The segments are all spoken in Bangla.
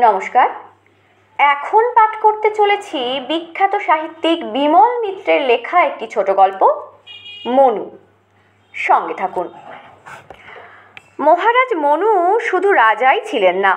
নমস্কার। এখন পাঠ করতে চলেছি বিখ্যাত সাহিত্যিক বিমল মিত্রের লেখা একটি ছোট গল্প মনু। সঙ্গে থাকুন। মহারাজ মনু শুধু রাজাই ছিলেন না,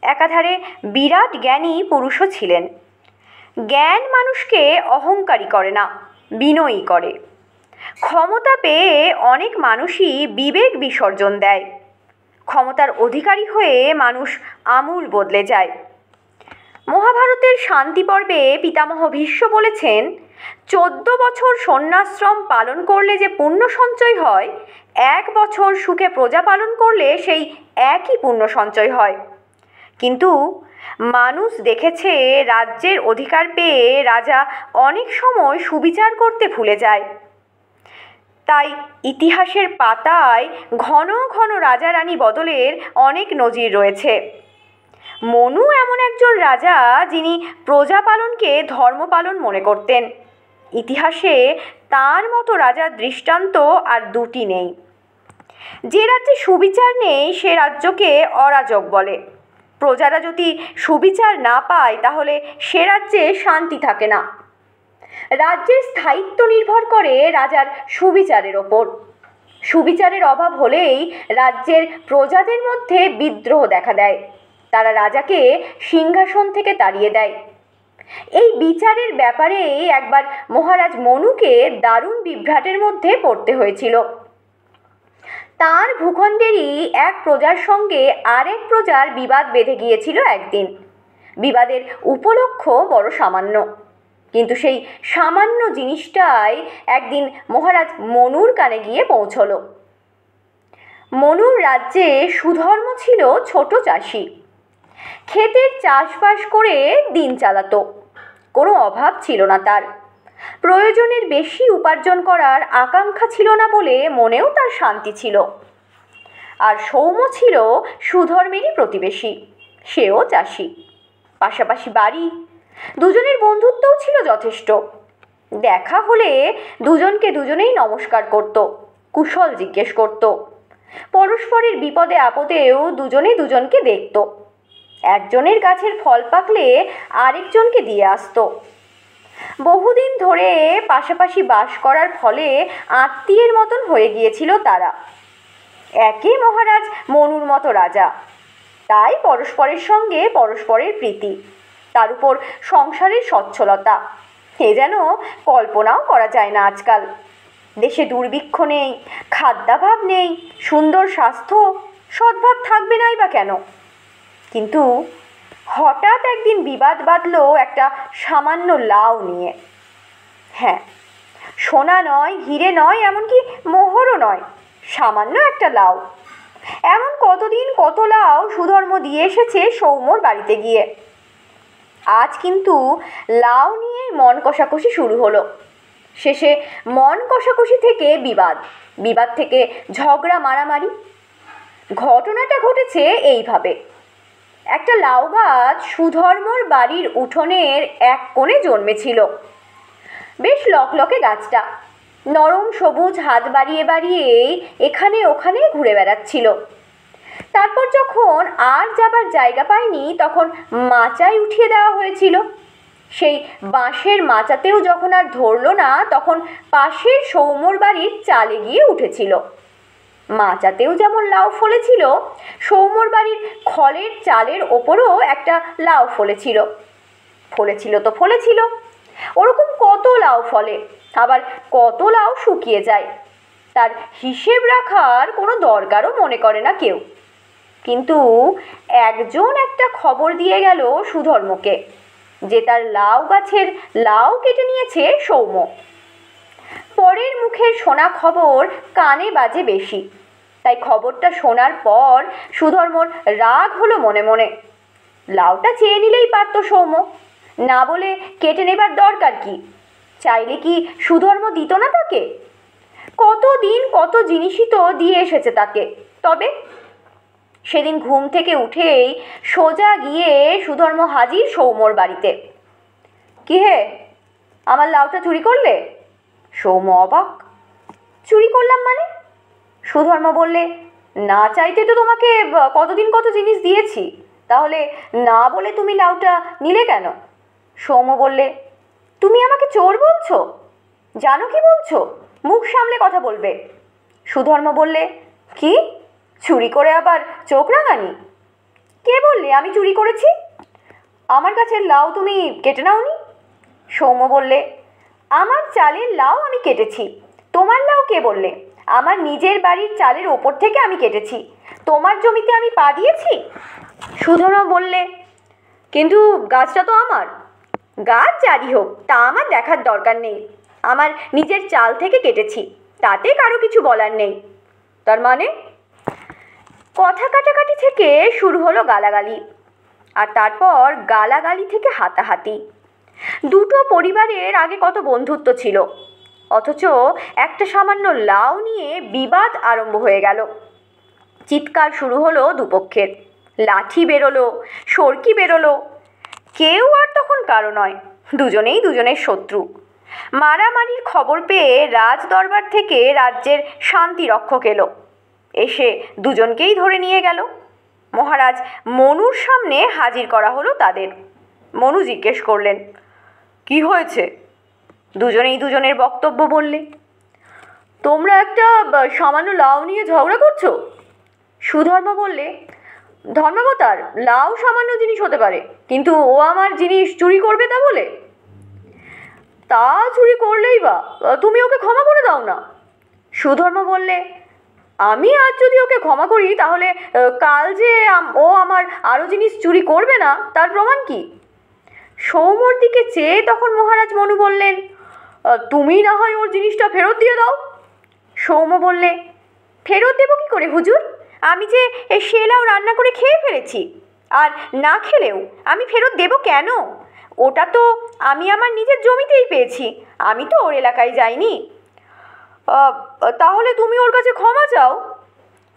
একাধারে বিরাট জ্ঞানী পুরুষও ছিলেন। জ্ঞান মানুষকে অহংকারী করে না, বিনয়ী করে। ক্ষমতা পেয়ে অনেক মানুষই বিবেক বিসর্জন দেয়। ক্ষমতার অধিকারী হয়ে মানুষ আমূল বদলে যায়। মহাভারতের শান্তি পর্বে পিতামহ ভীষ্ম বলেছেন, 14 বছর সন্ন্যাশ্রম পালন করলে যে পুণ্য সঞ্চয় হয়, 1 বছর সুখে প্রজা পালন করলে সেই একই পুণ্য সঞ্চয় হয়। কিন্তু মানুষ দেখেছে, রাজ্যের অধিকার পেয়ে রাজা অনেক সময় সুবিচার করতে ভুলে যায়। তাই ইতিহাসের পাতায় ঘন ঘন রাজা রানী বদলের অনেক নজির রয়েছে। মনু এমন একজন রাজা যিনি প্রজাপালনকে ধর্মপালন মনে করতেন। ইতিহাসে তার মতো রাজার দৃষ্টান্ত আর দুটি নেই। যে রাজ্যে সুবিচার নেই সে রাজ্যকে অরাজক বলে। প্রজারা যদি সুবিচার না পায় তাহলে সে রাজ্যে শান্তি থাকে না। রাজ্যের স্থায়িত্ব নির্ভর করে রাজার সুবিচারের ওপর। সুবিচারের অভাব হলেই রাজ্যের প্রজাদের মধ্যে বিদ্রোহ দেখা দেয়। তারা রাজাকে সিংহাসন থেকে তাড়িয়ে দেয়। এই বিচারের ব্যাপারে একবার মহারাজ মনুকে দারুণ বিভ্রাটের মধ্যে পড়তে হয়েছিল। তার ভূখণ্ডেরই এক প্রজার সঙ্গে আরেক প্রজার বিবাদ বেঁধে গিয়েছিল একদিন। বিবাদের উপলক্ষ বড় সামান্য, কিন্তু সেই সামান্য জিনিসটাই একদিন মহারাজ মনুর কানে গিয়ে পৌঁছল। মনুর রাজ্যে সুধর্ম ছিল ছোট চাষি। ক্ষেতের চাষবাস করে দিন চালাতো। কোনো অভাব ছিল না তার। প্রয়োজনের বেশি উপার্জন করার আকাঙ্ক্ষা ছিল না বলে মনেও তার শান্তি ছিল। আর সৌম্য ছিল সুধর্মেরই প্রতিবেশী, সেও চাষি, পাশাপাশি বাড়ি। দুজনের বন্ধুত্বও ছিল যথেষ্ট। দেখা হলে দুজনকে দুজনেই নমস্কার করত, কুশল জিজ্ঞেস করত। পরস্পরের বিপদে আপদেও দুজনে দুজনকে দেখত। একজনের গাছের ফল পাকলে আরেকজনকে দিয়ে আসতো। বহুদিন ধরে পাশাপাশি বাস করার ফলে আত্মীয়ের মতন হয়ে গিয়েছিল তারা। একে মহারাজ মনুর মতো রাজা, তাই পরস্পরের সঙ্গে পরস্পরের প্রীতি, তার উপর সংসারের সচ্ছলতা, এ যেন কল্পনাও করা যায় না আজকাল। দেশে দুর্ভিক্ষ নেই, খাদ্যাভাব নেই, সুন্দর স্বাস্থ্য, সদ্ভাব থাকবে নাই বা কেন? কিন্তু হঠাৎ একদিন বিবাদ বাঁধল একটা সামান্য লাউ নিয়ে। হ্যাঁ, সোনা নয়, হিরে নয়, এমনকি মোহরও নয়, সামান্য একটা লাউ। এমন কতদিন কত লাউ সুধর্ম দিয়ে এসেছে সৌম্যর বাড়িতে গিয়ে। আজ কিন্তু লাউ নিয়ে মন কষাকষি শুরু হলো। শেষে মন কষাকষি থেকে বিবাদ, বিবাদ থেকে ঝগড়া মারামারি। ঘটনাটা ঘটেছে এইভাবে। একটা লাউ গাছ সুধর্মর বাড়ির উঠোনের এক কোণে জন্মেছিল। বেশ লকলকে গাছটা, নরম সবুজ, হাত বাড়িয়ে বাড়িয়ে এখানে ওখানে ঘুরে বেড়াচ্ছিল। তারপর যখন আর যাবার জায়গা পায়নি তখন মাচায় উঠিয়ে দেওয়া হয়েছিল। সেই বাঁশের মাচাতেও যখন আর ধরল না তখন পাশের সৌম্যর বাড়ির চালে গিয়ে উঠেছিল। মাচাতেও যেমন লাউ ফলেছিল, সৌম্যর বাড়ির খলের চালের ওপরও একটা লাউ ফলেছিল। ফলেছিল তো ফলেছিল, ওরকম কত লাউ ফলে, আবার কত লাউ শুকিয়ে যায়, তার হিসেব রাখার কোনো দরকারও মনে করে না কেউ। কিন্তু একজন একটা খবর দিয়ে গেল সুধর্মকে যে তার লাউ গাছের লাউ কেটে নিয়েছে সৌম্য। পরের মুখের শোনা খবর কানে বাজে বেশি, তাই খবরটা শোনার পর সুধর্মর রাগ হলো মনে মনে। লাউটা চেয়ে নিলেই পারত সৌম্য, না বলে কেটে নেবার দরকার কি? চাইলে কি সুধর্ম দিত না তাকে? কতদিন কত জিনিসই তো দিয়ে এসেছে তাকে। তবে সেদিন ঘুম থেকে উঠেই সোজা গিয়ে সুধর্ম হাজির সৌম্যর বাড়িতে। কি হে, আমার লাউটা চুরি করলে? সৌম্য অবাক। চুরি করলাম মানে? সুধর্ম বললে, না চাইতে তো তোমাকে কতদিন কত জিনিস দিয়েছি, তাহলে না বলে তুমি লাউটা নিলে কেন? সৌম্য বললে, তুমি আমাকে চোর বলছো? জানো কি বলছো? মুখ সামলে কথা বলবে। সুধর্ম বললে, কি? চুরি করে আবার চোখ রাঙানি? কে বললে আমি চুরি করেছি? আমার গাছের লাউ তুমি কেটে নাওনি? সৌম্য বললে, আমার চালের লাউ আমি কেটেছি। তোমার লাউ কে বললে? আমার নিজের বাড়ির চালের ওপর থেকে আমি কেটেছি। তোমার জমিতে আমি পা দিয়েছি? সুধর্ম বললে, কিন্তু গাছটা তো আমার। গাছ যারই হোক তা আমার দেখার দরকার নেই। আমার নিজের চাল থেকে কেটেছি, তাতে কারো কিছু বলার নেই। তার মানে? কথা কাটাকাটি থেকে শুরু হলো গালাগালি, আর তারপর গালাগালি থেকে হাতাহাতি। দুটো পরিবারের আগে কত বন্ধুত্ব ছিল, অথচ একটা সামান্য লাউ নিয়ে বিবাদ আরম্ভ হয়ে গেল। চিৎকার শুরু হলো দুপক্ষের, লাঠি বেরোলো, সরকি বেরোলো। কেউ আর তখন কারো নয়, দুজনেই দুজনের শত্রু। মারামারির খবর পেয়ে রাজ দরবার থেকে রাজ্যের শান্তি রক্ষক এলো, এসে দুজনকেই ধরে নিয়ে গেল। মহারাজ মনুর সামনে হাজির করা হলো তাদের। মনু জিজ্ঞেস করলেন, কি হয়েছে? দুজনেই দুজনের বক্তব্য বললে। তোমরা একটা সামান্য লাউ নিয়ে ঝগড়া করছো? সুধর্ম বললে, ধর্মাবতার, লাউ সামান্য জিনিস হতে পারে, কিন্তু ও আমার জিনিস চুরি করবে তা বলে? তা চুরি করলেই বা তুমি ওকে ক্ষমা করে দাও না। সুধর্ম বললে, আমি আজ যদি ওকে ক্ষমা করি তাহলে কাল যে ও আমার আরও জিনিস চুরি করবে না তার প্রমাণ কি? সৌম্যর দিকে চেয়ে তখন মহারাজ মনু বললেন, তুমি না হয় ওর জিনিসটা ফেরত দিয়ে দাও। সৌম্য বললে, ফেরত দেবো কী করে হুজুর? আমি যে সে লাউ রান্না করে খেয়ে ফেলেছি, আর না খেলেও আমি ফেরত দেবো কেন? ওটা তো আমি আমার নিজের জমিতেই পেয়েছি, আমি তো ওর এলাকায় যাইনি। তাহলে তুমি ওর কাছে ক্ষমা চাও।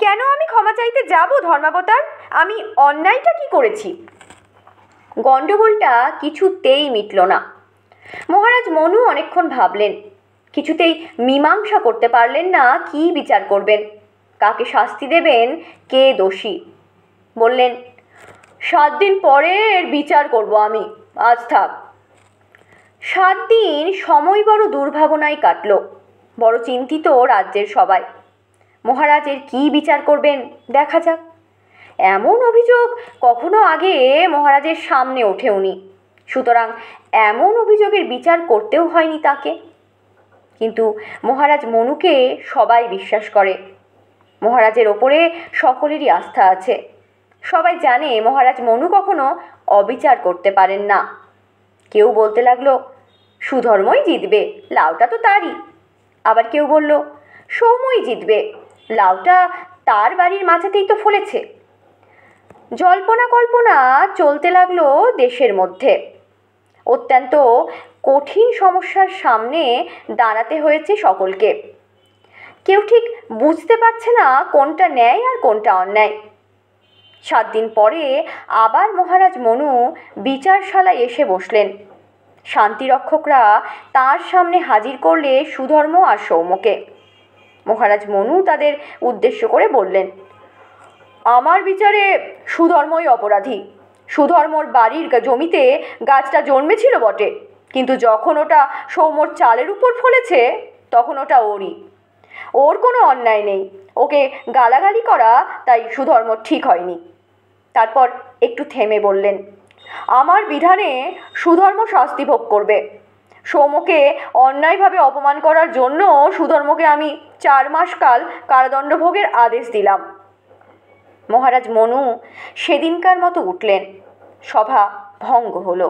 কেন আমি ক্ষমা চাইতে যাব ধর্মাবতার? আমি অন্যায়টা কি করেছি? গণ্ডগোলটা কিছুতেই মিটল না। মহারাজ মনু অনেকক্ষণ ভাবলেন, কিছুতেই মীমাংসা করতে পারলেন না কি বিচার করবেন, কাকে শাস্তি দেবেন, কে দোষী। বললেন, 7 দিন পরে এর বিচার করব আমি, আজ থাক। 7 দিন সময় বড় দুর্ভাবনায় কাটল। বড় চিন্তিত রাজ্যের সবাই। মহারাজের কি বিচার করবেন দেখা যাক। এমন অভিযোগ কখনো আগে মহারাজের সামনে ওঠেওনি, সুতরাং এমন অভিযোগের বিচার করতেও হয়নি তাকে। কিন্তু মহারাজ মনুকে সবাই বিশ্বাস করে। মহারাজের ওপরে সকলেরই আস্থা আছে। সবাই জানে মহারাজ মনু কখনো অবিচার করতে পারেন না। কেউ বলতে লাগলো, সুধর্মই জিতবে, লাউটা তো তারই। আবার কেউ বলল, সৌম্যই জিতবে, লাউটা তার বাড়ির মাঝেতেই তো ফলেছে। জল্পনা কল্পনা চলতে লাগলো দেশের মধ্যে। অত্যন্ত কঠিন সমস্যার সামনে দাঁড়াতে হয়েছে সকলকে। কেউ ঠিক বুঝতে পারছে না কোনটা ন্যায় আর কোনটা অন্যায়। 7 দিন পরে আবার মহারাজ মনু বিচারশালায় এসে বসলেন। শান্তিরক্ষকরা তার সামনে হাজির করলে সুধর্ম আর সৌম্যকে। মহারাজ মনু তাদের উদ্দেশ্য করে বললেন, আমার বিচারে সুধর্মই অপরাধী। সুধর্মর বাড়ির জমিতে গাছটা জন্মেছিল বটে, কিন্তু যখন ওটা সৌম্যর চালের উপর ফলেছে তখন ওটা ওরই। ওর কোনো অন্যায় নেই, ওকে গালাগালি করা তাই সুধর্ম ঠিক হয়নি। তারপর একটু থেমে বললেন, আমার বিধানে সুধর্ম শাস্তি ভোগ করবে। সৌম্যকে অন্যায়ভাবে অপমান করার জন্য সুধর্মকে আমি 4 মাস কাল কারাদণ্ড ভোগের আদেশ দিলাম। মহারাজ মনু সেদিনকার মতো উঠলেন। সভা ভঙ্গ হলো।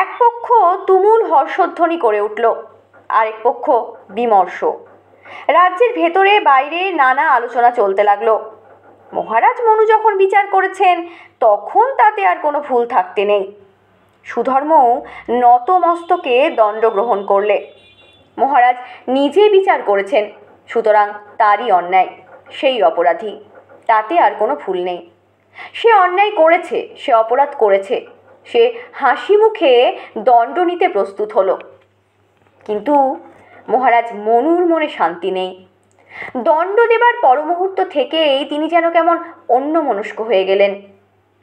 এক পক্ষ তুমুল হর্ষধ্বনি করে উঠল, আরেক পক্ষ বিমর্ষ। রাজ্যের ভেতরে বাইরে নানা আলোচনা চলতে লাগলো। মহারাজ মনু যখন বিচার করেছেন তখন তাতে আর কোনো ভুল থাকতে নেই। সুধর্ম নত মস্তকে দণ্ড গ্রহণ করলে। মহারাজ নিজে বিচার করেছেন, সুতরাং তারই অন্যায়, সেই অপরাধী, তাতে আর কোনো ভুল নেই। সে অন্যায় করেছে, সে অপরাধ করেছে, সে হাসি মুখে দণ্ড নিতে প্রস্তুত হলো। কিন্তু মহারাজ মনুর মনে শান্তি নেই। দণ্ড দেবার পরমুহূর্ত থেকেই তিনি যেন কেমন অন্যমনস্ক হয়ে গেলেন।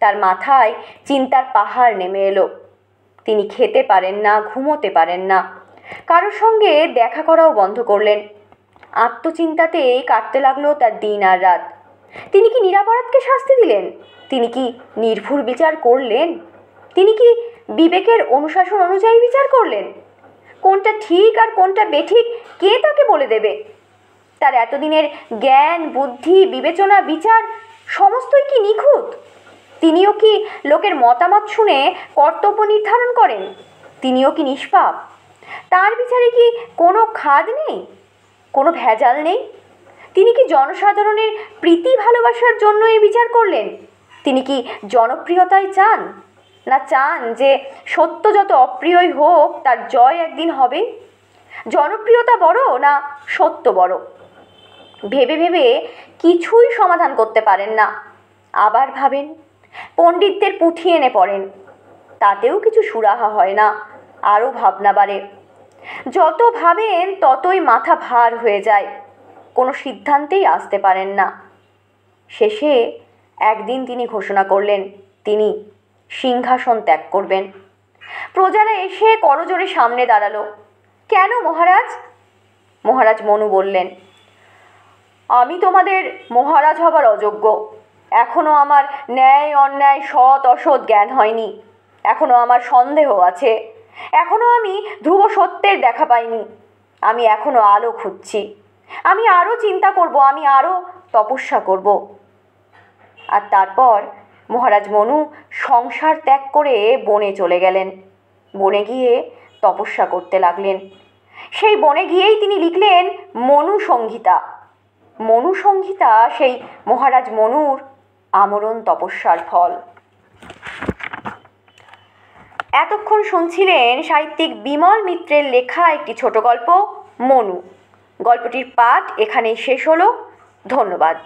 তার মাথায় চিন্তার পাহাড় নেমে এলো। তিনি খেতে পারেন না, ঘুমোতে পারেন না, কারোর সঙ্গে দেখা করাও বন্ধ করলেন। আত্মচিন্তাতেই কাটতে লাগলো তার দিন আর রাত। তিনি কি নিরপরাধকে শাস্তি দিলেন? তিনি কি নির্ভুল বিচার করলেন? তিনি কি বিবেকের অনুশাসন অনুযায়ী বিচার করলেন? কোনটা ঠিক আর কোনটা বেঠিক কে তাকে বলে দেবে? তার এতদিনের জ্ঞান, বুদ্ধি, বিবেচনা, বিচার সমস্তই কি নিখুঁত? তিনিও কি লোকের মতামত শুনে কর্তব্য নির্ধারণ করেন? তিনিও কি নিষ্পাপ? তার বিচারে কি কোনো খাদ নেই, কোনো ভেজাল নেই? তিনি কি জনসাধারণের প্রীতি ভালোবাসার জন্য এই বিচার করলেন? তিনি কি জনপ্রিয়তায় চান, না চান যে সত্য যত অপ্রিয়ই হোক তার জয় একদিন হবে? জনপ্রিয়তা বড় না সত্য বড়? ভেবে ভেবে কিছুই সমাধান করতে পারেন না। আবার ভাবেন, পণ্ডিতদের পুঁথি এনে পড়েন, তাতেও কিছু সুরাহা হয় না। আরও ভাবনা বাড়ে। যত ভাবেন ততই মাথা ভার হয়ে যায়, কোনো সিদ্ধান্তেই আসতে পারেন না। শেষে একদিন তিনি ঘোষণা করলেন তিনি সিংহাসন ত্যাগ করবেন। প্রজারা এসে করজোড়ে সামনে দাঁড়ালো। কেন মহারাজ? মহারাজ মনু বললেন, আমি তোমাদের মহারাজ হবার অযোগ্য। এখনও আমার ন্যায় অন্যায়, সৎ অসৎ জ্ঞান হয়নি। এখনও আমার সন্দেহ আছে। এখনও আমি ধ্রুব সত্যের দেখা পাইনি। আমি এখনও আলো খুঁজছি। আমি আরও চিন্তা করব, আমি আরও তপস্যা করব। আর তারপর মহারাজ মনু সংসার ত্যাগ করে বনে চলে গেলেন। বনে গিয়ে তপস্যা করতে লাগলেন। সেই বনে গিয়েই তিনি লিখলেন মনু সংহিতা। মনু সংহিতা সেই মহারাজ মনুর আমরণ তপস্যার ফল। এতক্ষণ শুনছিলেন সাহিত্যিক বিমল মিত্রের লেখা একটি ছোট গল্প মনু। গল্পটির পাঠ এখানেই শেষ হলো। ধন্যবাদ।